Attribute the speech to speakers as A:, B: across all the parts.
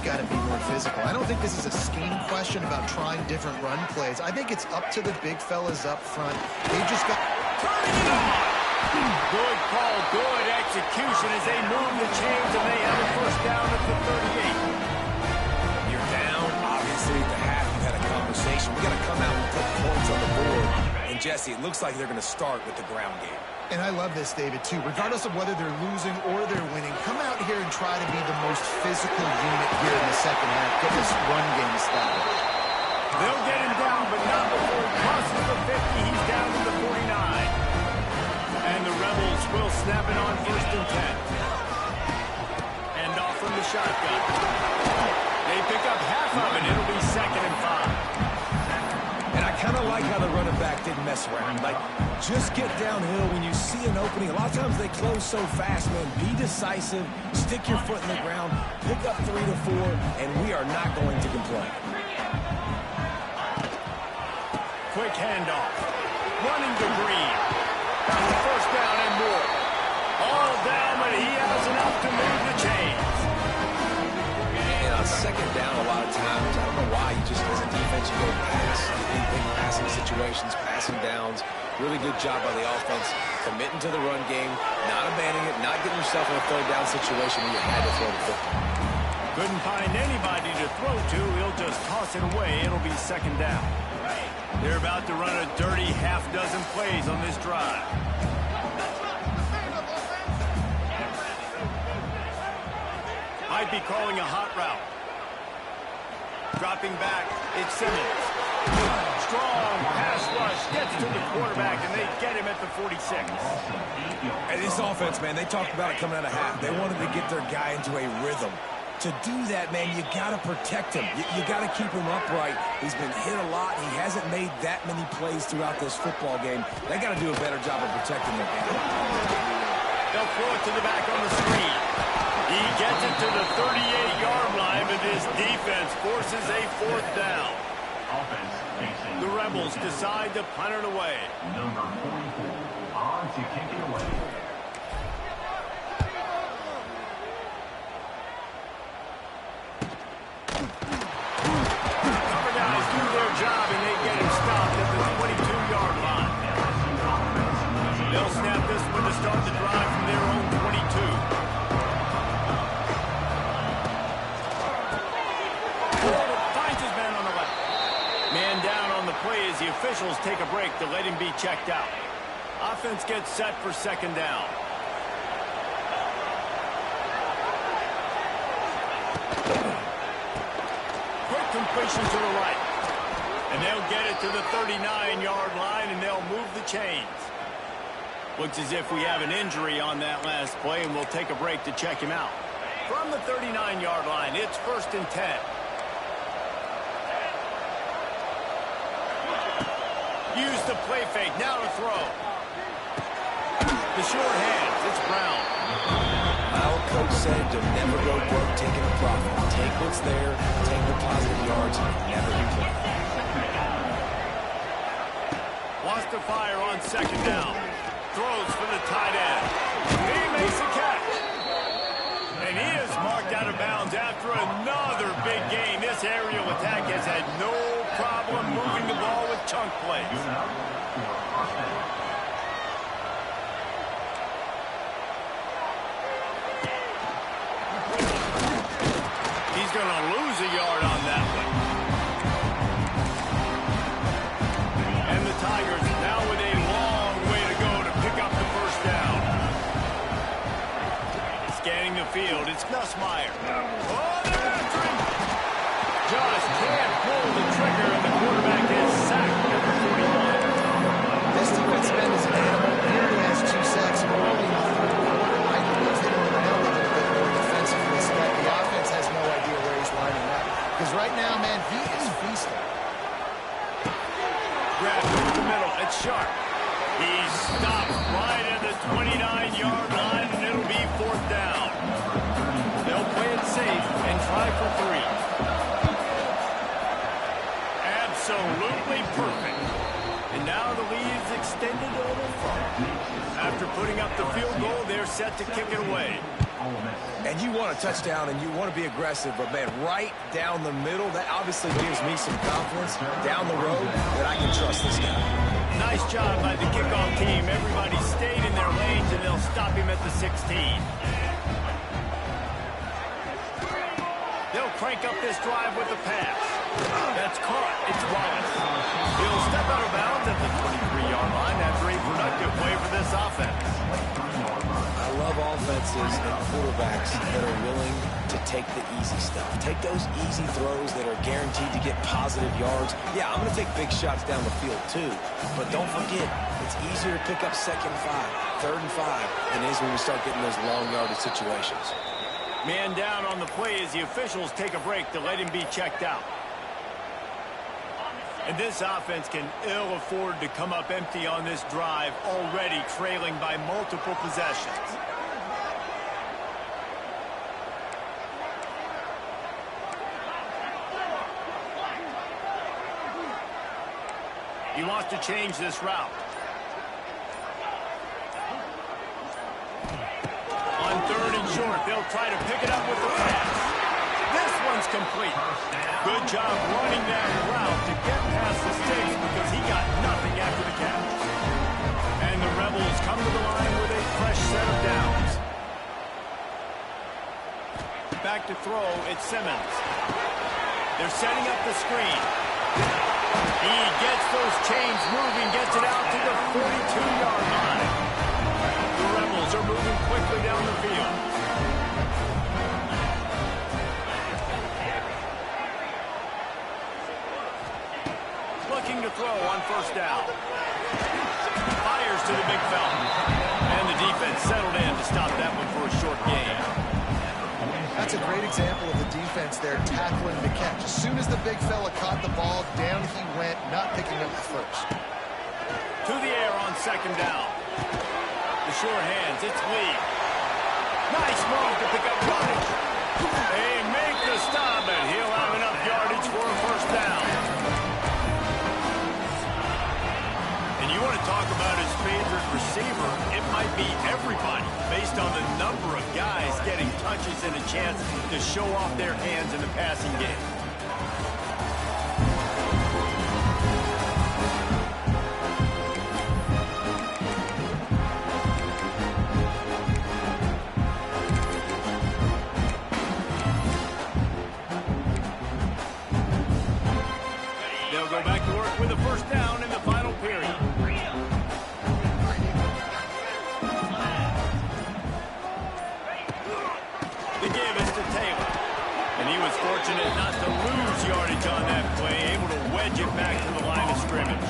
A: got to be more physical. I don't think this is a scheme question about trying different run plays. I think it's up to the big fellas up front. They just got...
B: Turning it on! Good call, good execution as they move the chains, and they have a first down at the 38.
C: You're down. Obviously, at the half, you had a conversation. We got to come out and put points on the board. And, Jesse, it looks like they're going to start with the ground game.
A: And I love this, David, too. Regardless of whether they're losing or they're winning, come out here and try to be the most physical unit here in the second half. Get this run game started.
B: They'll get him down, but not before he crosses the 50. He's down to the 49. And the Rebels will snap it on first and 10. And off from the shotgun. They pick up half of it. It'll be second and 5.
C: And I kind of like how the running back didn't mess around. Like, just get downhill when you see an opening. A lot of times they close so fast, man. Be decisive, stick your foot in the ground, pick up 3 to 4, and we are not going to complain.
B: Quick handoff. Running to Green. First down and more. All down, but he has enough to move the chains.
C: And on second down, a lot of times, I don't know why, you just, as a defense, you go pass. You think passing situations, passing downs. Really good job by the offense, committing to the run game, not abandoning it, not getting yourself in a third down situation where you had to throw the football.
B: Couldn't find anybody to throw to. He'll just toss it away. It'll be second down. They're about to run a dirty half-dozen plays on this drive. Might be calling a hot route. Dropping back, it's Simmons. Strong pass rush, gets to the quarterback, and they get him at the 46.
C: And this offense, man, they talked about it coming out of half. They wanted to get their guy into a rhythm. To do that, man, you got to protect him. You got to keep him upright. He's been hit a lot. He hasn't made that many plays throughout this football game. They got to do a better job of protecting their guy.
B: They'll throw it to the back on the screen. He gets it to the 38-yard line, but his defense forces a fourth down. The Rebels decide to punt it away.
D: Number 44 on to kick it away.
B: Cover guys do their job, and they get him stopped at the 22-yard line. They'll snap this one to start the drive from their own 22. Finds his man on the left. Man down on the play as the officials take a break to let him be checked out. Offense gets set for second down. Quick completion to the right. And they'll get it to the 39-yard line, and they'll move the chains. Looks as if we have an injury on that last play, and we'll take a break to check him out. From the 39-yard line, it's first and 10. Use the play fake, now to throw. The short hands, it's Brown.
C: Our coach said to never go broke taking a profit. Take what's there, take the positive yards, and never complain.
B: Wants to fire on second down. Throws for the tight end. He makes a catch. And he is marked out of bounds after another big gain. This aerial attack has had no problem moving the ball with chunk plays. He's going to lose a yard on that one. And the Tigers now with a long way to go to pick up the first down. Scanning the field, it's Nussmeier. Oh, they're after him. Just can't pull the trigger, and the quarterback is sacked at the 41.
A: This defensive end is an animal. Here he has 2 sacks in a row in the third quarter. I think he's hitting the nail a little bit more defensively. So that the offense has no idea where he's lining up. Because right now, man, he is feasting.
B: Grab through the middle, it's Sharp. He stops right at the 29-yard line, and it'll be fourth down. They'll play it safe and try for 3. Absolutely perfect. And now the lead's extended a little further. After putting up the field goal, they're set to kick it away.
D: Ole Miss.
C: And you want a touchdown and you want to be aggressive, but, man, right down the middle, that obviously gives me some confidence down the road that I can trust this guy.
B: Nice job by the kickoff team. Everybody stayed in their lanes, and they'll stop him at the 16. They'll crank up this drive with the pass. That's caught. It's Wallace. He'll step out of bounds at the 23-yard line after a productive play for this offense.
C: I love offenses and quarterbacks that are willing to take the easy stuff. Take those easy throws that are guaranteed to get positive yards. Yeah, I'm going to take big shots down the field too. But don't forget, it's easier to pick up 2nd and 5, 3rd and 5 than it is when we start getting those long yardage situations.
B: Man down on the play as the officials take a break to let him be checked out. And this offense can ill afford to come up empty on this drive, already trailing by multiple possessions. He wants to change this route. On 3rd and short, they'll try to pick it up with the pass. This one's complete. Good job running that route to get past the sticks because he got nothing after the catch. And the Rebels come to the line with a fresh set of downs. Back to throw, it's Simmons. They're setting up the screen. He gets those chains moving, gets it out to the 42-yard line. The Rebels are moving quickly down the field. Looking to throw on 1st down. Fires to the big fella. And the defense settled in to stop that one for a short gain.
A: That's a great example of the defense there tackling the catch. As soon as the big fella caught the ball, down he went, not picking up the first.
B: To the air on 2nd down. The sure hands, it's Lee. Nice move to pick up yardage. They make the stop, and he'll have enough yardage for a 1st down. And you want to talk about his favorite receiver, it might be everybody, based on the number of guys getting touches and a chance to show off their hands in the passing game. They'll go back to work with a 1st down in the final period. The give is to Taylor. And he was fortunate not to lose yardage on that play, able to wedge it back to the line of scrimmage.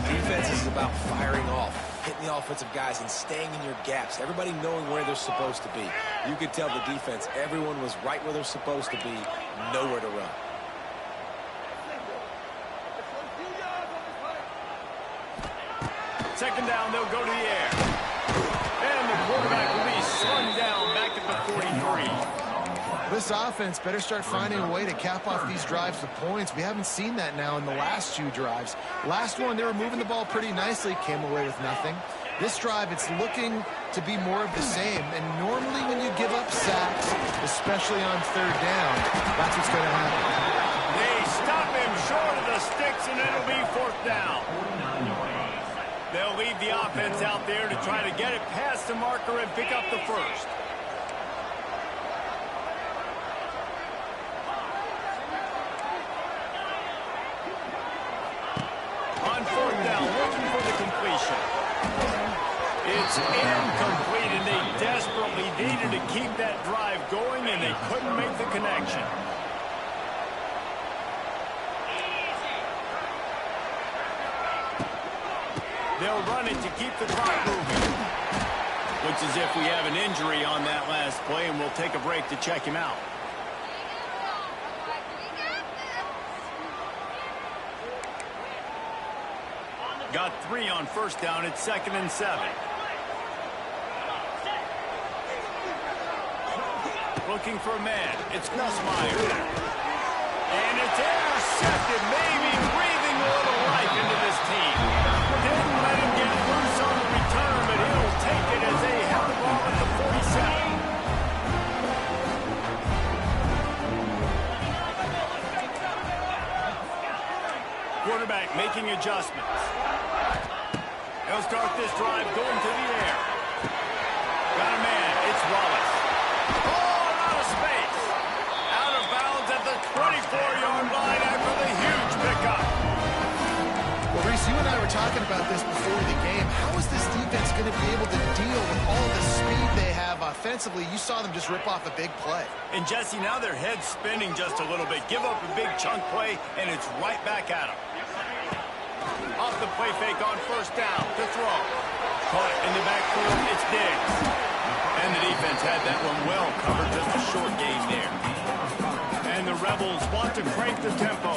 C: Defense is about firing off, hitting the offensive guys and staying in your gaps, everybody knowing where they're supposed to be. You could tell the defense, everyone was right where they're supposed to be, nowhere to run.
B: Second down, they'll go to the air. And the quarterback will be slung down back at the 43.
A: This offense better start finding a way to cap off these drives with points. We haven't seen that now in the last 2 drives. Last one, they were moving the ball pretty nicely, came away with nothing. This drive, it's looking to be more of the same. And normally when you give up sacks, especially on 3rd down, that's what's going to happen.
B: They stop him short of the sticks, and it'll be 4th down. They'll leave the offense out there to try to get it past the marker and pick up the 1st. On 4th down, looking for the completion. It's incomplete, and they desperately needed to keep that drive going, and they couldn't make the connection. They'll run it to keep the clock moving. Looks as if we have an injury on that last play, and we'll take a break to check him out. Got 3 on 1st down. It's 2nd and 7. Looking for a man. It's Nussmeier. And it's intercepted, maybe breathing a little life into this team. Didn't let him get loose on the return, but he'll take it as they have the ball at the 46. quarterback making adjustments. He'll start this drive going to the air. Got a man. It's Wallace. Oh, out of space. Out of bounds at the 24-yard line after the huge pickup.
A: Well, Reese, you and I were talking about this before the game. How is this defense going to be able to deal with all the speed they have offensively? You saw them just rip off a big play.
B: And, Jesse, now their head's spinning just a little bit. Give up a big chunk play, and it's right back at them. Off the play fake on first down to throw. Caught in the backfield, it's Diggs. And the defense had that one well covered, just a short gain there. And the Rebels want to crank the tempo.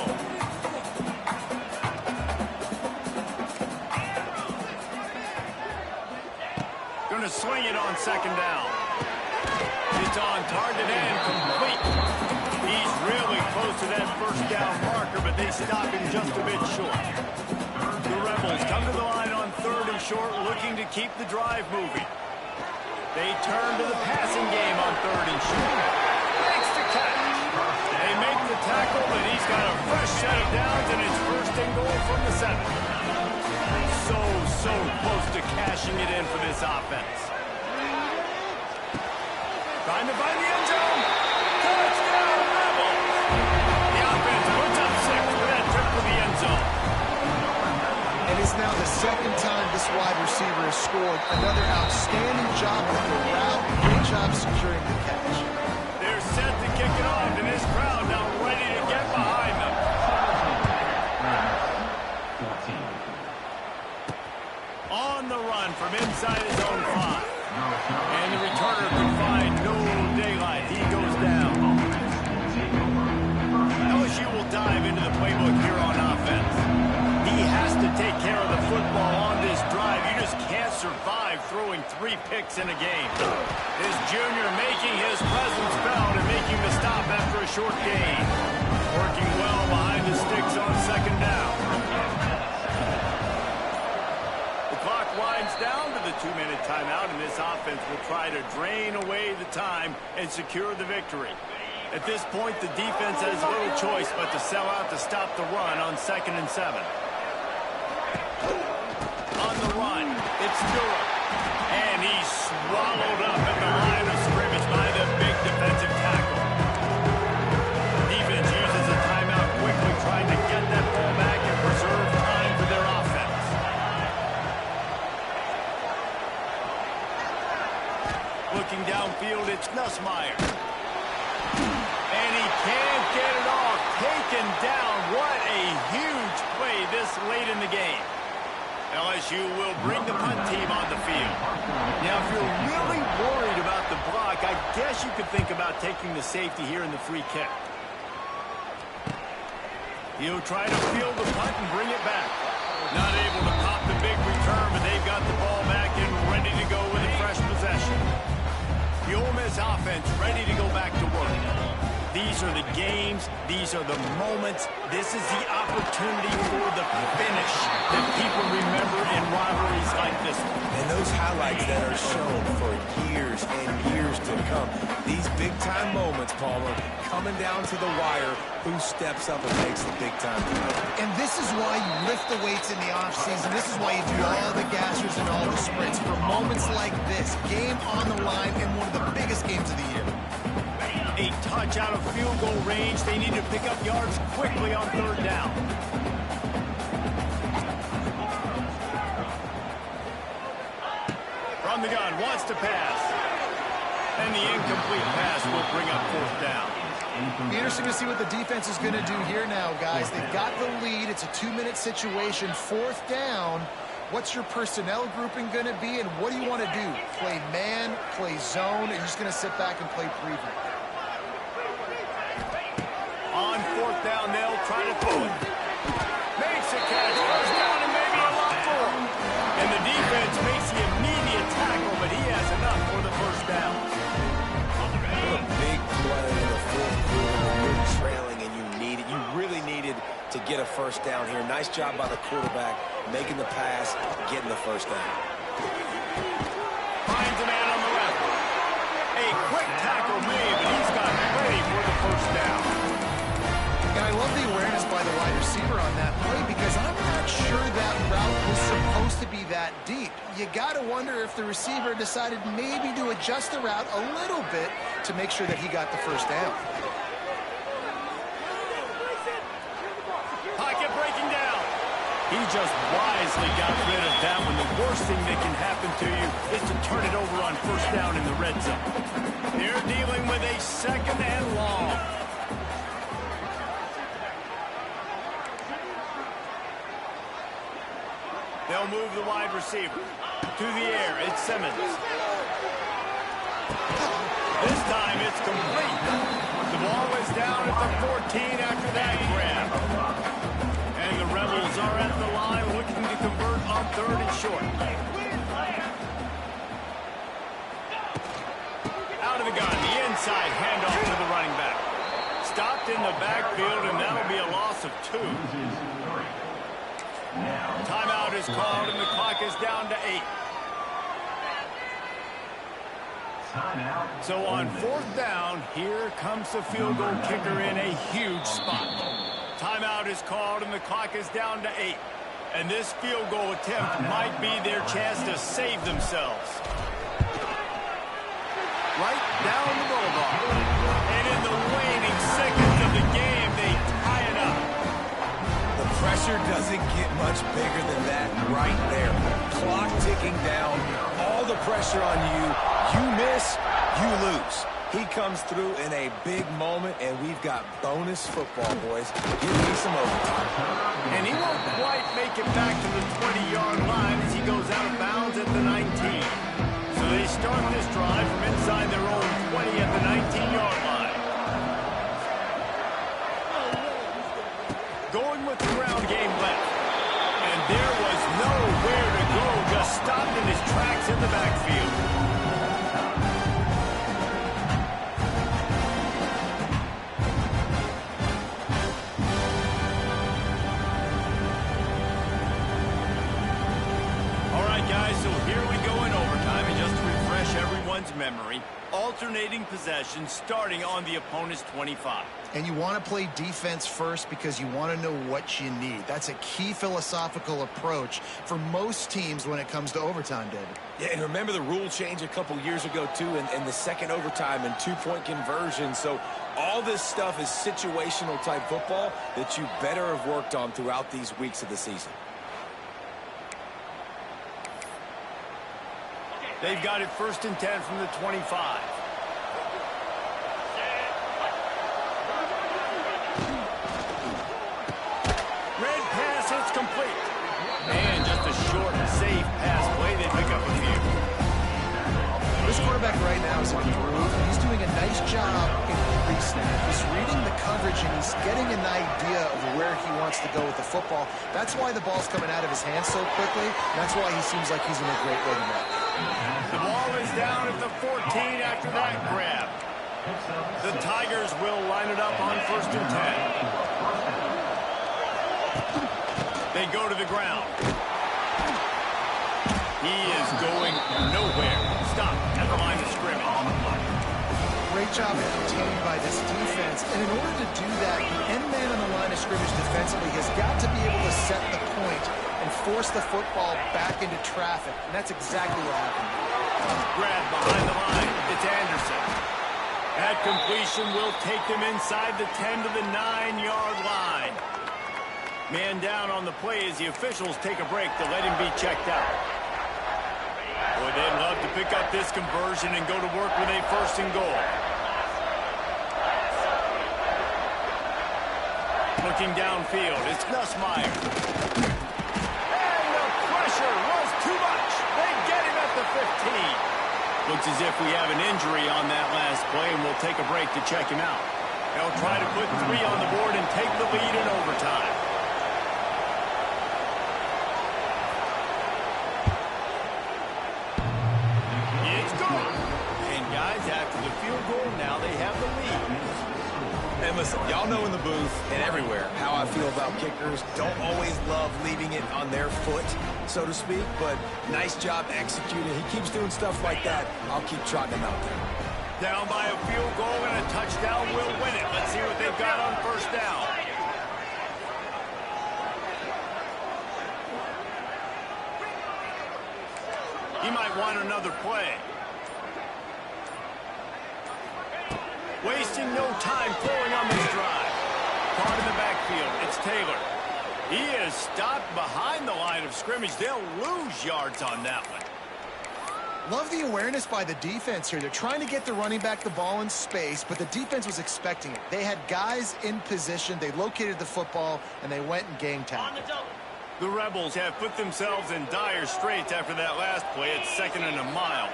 B: Going to swing it on second down. It's on target and complete. He's really close to that first down marker, but they stop him just a bit short. The Rebels come to the line on third and short, looking to keep the drive moving. They turn to the passing game on third and short. Makes the catch. They make the tackle, but he's got a fresh set of downs, and it's first and goal from the 7. So close to cashing it in for this offense. Trying to find the end zone. Touchdown, Rebels. The offense puts up 6 for that trip to the end zone.
A: And it's now the second time this wide receiver has scored. Another outstanding job with the route. Great job securing the catch.
B: They're set to kick it off, and this crowd now ready to get behind them.
D: 14.
B: On the run from inside his own 5. And the returner can find no daylight. He goes down. LSU will dive into the playbook here on offense. He has to take care of the football on this drive. You just can't survive throwing 3 picks in a game. This junior making his presence felt and making the stop after a short gain. Working well behind the sticks on second down. The clock winds down to the 2-minute timeout, and this offense will try to drain away the time and secure the victory. At this point, the defense has little choice but to sell out to stop the run on 2nd and 7. On the run, it's Durham. And he's swallowed up at the line of scrimmage by the big defensive tackle. Defense uses a timeout quickly, trying to get that ball back and preserve time for their offense. Looking downfield, it's Nussmeier. And he can't get it off. Taken down. What a huge play this late in the game. LSU will bring the punt team on the field. Now, if you're really worried about the block, I guess you could think about taking the safety here in the free kick. He'll try to field the punt and bring it back. Not able to pop the big return, but they've got the ball back and ready to go with a fresh possession. The Ole Miss offense ready to go back to work. These are the games. These are the moments. This is the opportunity for the finish that people remember in rivalries like this one.
C: And those highlights that are shown for years and years to come. These big-time moments, Palmer, coming down to the wire. Who steps up and makes the big-time play?
A: And this is why you lift the weights in the offseason. This is why you do all the gassers and all the sprints. For moments like this, game on the line in one of the biggest games of the year.
B: A touch out of field goal range. They need to pick up yards quickly on third down. From the gun, wants to pass. And the incomplete pass will bring up fourth down.
A: Interesting to see what the defense is going to do here now, guys. They've got the lead. It's a 2-minute situation. Fourth down. What's your personnel grouping going to be, and what do you want to do? Play man, play zone, or are you just going to sit back and play preview?
B: On fourth down, they'll try to throw it. Makes a catch. First down and maybe a lot more. And the defense makes the immediate tackle, but he has enough for the first down.
C: What a big play in the fourth quarter when you're trailing and you really needed to get a first down here. Nice job by the quarterback, making the pass, getting the first down.
B: Finds a man on the left. A quick tackle made, but he's got ready for the first down.
A: And I love the awareness by the wide receiver on that play because that deep. You got to wonder if the receiver decided maybe to adjust the route a little bit to make sure that he got the first down.
B: Pocket breaking down. He just wisely got rid of that one. The worst thing that can happen to you is to turn it over on first down in the red zone. They're dealing with a second and long. They'll move the wide receiver to the air. It's Simmons. This time it's complete. The ball is down at the 14 after that grab. And the Rebels are at the line looking to convert on third and short. Out of the gun, the inside handoff to the running back. Stopped in the backfield, and that'll be a loss of 2. Timeout is called, and the clock is down to 8. So on fourth down, here comes the field goal kicker in a huge spot. Timeout is called, and the clock is down to 8. And this field goal attempt might be their chance to save themselves. Right down the boulevard. And in the waning seconds of the game, they tie it up.
C: The pressure doesn't get much bigger than that right there. Clock ticking down, all the pressure on you. You miss, you lose. He comes through in a big moment, and we've got bonus football, boys. Give me some overtime.
B: And he won't quite make it back to the 20-yard line as he goes out of bounds at the 19. So they start this drive from inside their own 20 at the 19-yard line. Going with the ground game left. And there was nowhere to go, just stopped in his tracks in the backfield. So here we go in overtime, and just to refresh everyone's memory, alternating possession starting on the opponent's 25.
A: And you want to play defense first because you want to know what you need. That's a key philosophical approach for most teams when it comes to overtime, David.
C: Yeah, and remember the rule change a couple years ago, too, in the second overtime and two-point conversion. So all this stuff is situational type football that you better have worked on throughout these weeks of the season.
B: They've got it 1st and 10 from the 25. Red pass, it's complete. And just a short, safe pass play. They pick up a few.
A: This quarterback right now is in a groove. He's doing a nice job in pre-snap. He's reading the coverage, and he's getting an idea of where he wants to go with the football. That's why the ball's coming out of his hands so quickly. That's why he seems like he's in a great rhythm right now.
B: The ball is down at the 14 after that grab. The Tigers will line it up on 1st and 10. They go to the ground. He is going nowhere. Stop at the line of scrimmage.
A: Great job contained by this defense. And in order to do that, the end man on the line of scrimmage defensively has got to be able to set the point and force the football back into traffic. And that's exactly what happened.
B: Grab behind the line. It's Anderson. That completion will take them inside the 10 to the 9-yard line. Man down on the play as the officials take a break to let him be checked out. Boy, they'd love to pick up this conversion and go to work with a 1st and goal. Looking downfield, it's Nussmeier. And the pressure was too much. They get him at the 15. Looks as if we have an injury on that last play, and we'll take a break to check him out. They'll try to put 3 on the board and take the lead in overtime. It's good. And guys, after the field goal, now they have the lead.
C: And listen, y'all know in the booth and everywhere how I feel about kickers. Don't always love leaving it on their foot, so to speak, but nice job executing. He keeps doing stuff like that. I'll keep trotting him out there.
B: Down by a field goal and a touchdown will win it. Let's see what they've got on 1st down. want another play. Wasting no time throwing on this drive. Caught in the backfield. It's Taylor. He is stopped behind the line of scrimmage. They'll lose yards on that one.
A: Love the awareness by the defense here. They're trying to get the running back the ball in space, but the defense was expecting it. They had guys in position. They located the football, and they went and game tackled.
B: The Rebels have put themselves in dire straits after that last play. It's 2nd and a mile.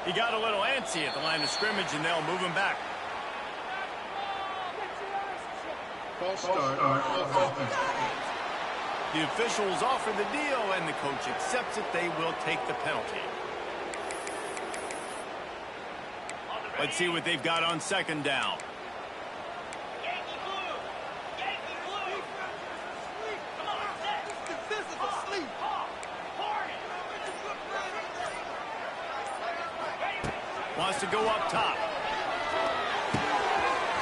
B: He got a little antsy at the line of scrimmage, and they'll move him back. The officials offer the deal, and the coach accepts it. They will take the penalty. Let's see what they've got on 2nd down. Wants to go up top.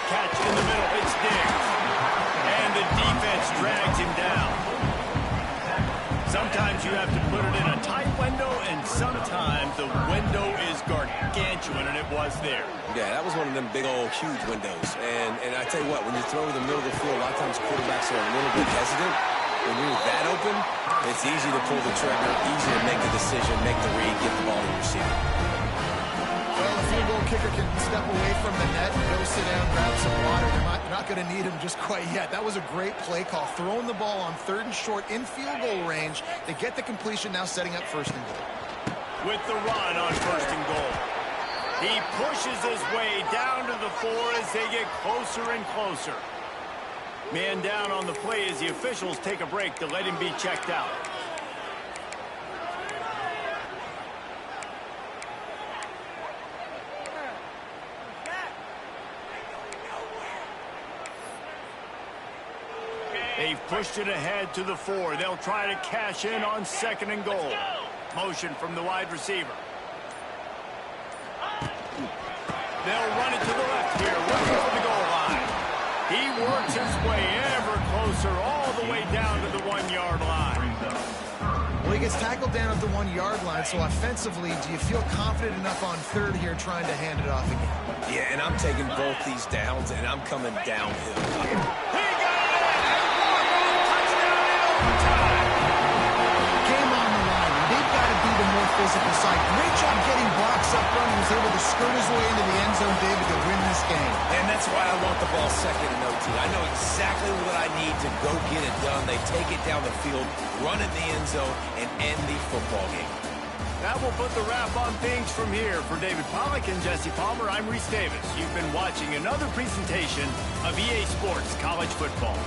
B: Catch in the middle. It's Diggs. And the defense drags him down. Sometimes you have to put it in a tight window, and sometimes the window is gargantuan, and it was there.
C: Yeah, that was one of them big old huge windows. And I tell you what, when you throw in the middle of the field, a lot of times quarterbacks are a little bit hesitant. When you're that open, it's easy to pull the trigger, easy to make the decision, make the read, get the ball to your receiver.
A: Well, the field goal kicker can step away from the net and go sit down, grab some water. They're not going to need him just quite yet. That was a great play call. Throwing the ball on 3rd and short in field goal range. They get the completion, now setting up 1st and goal.
B: With the run on 1st and goal. He pushes his way down to the 4 as they get closer and closer. Man down on the play as the officials take a break to let him be checked out. They've pushed it ahead to the 4. They'll try to cash in on 2nd and goal. Motion from the wide receiver. They'll run it to the left here, looking for the goal line. He works his way ever closer all the way down to the 1-yard line.
A: Well, he gets tackled down at the 1-yard line, so offensively, do you feel confident enough on 3rd here trying to hand it off again?
C: Yeah, and I'm taking both these downs, and I'm coming downhill.
A: Physical side. Great job getting blocks up front. He was able to skirt his way into the end zone, David, to win this game.
C: And that's why I want the ball 2nd and OT. I know exactly what I need to go get it done. They take it down the field, run in the end zone, and end the football game.
B: That will put the wrap on things from here. For David Pollack and Jesse Palmer, I'm Reese Davis. You've been watching another presentation of EA Sports College Football.